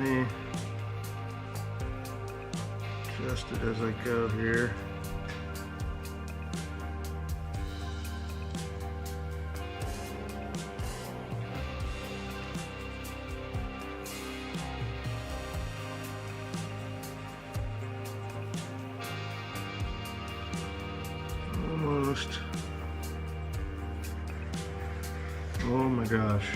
me adjust it as I go here. Almost. Oh my gosh.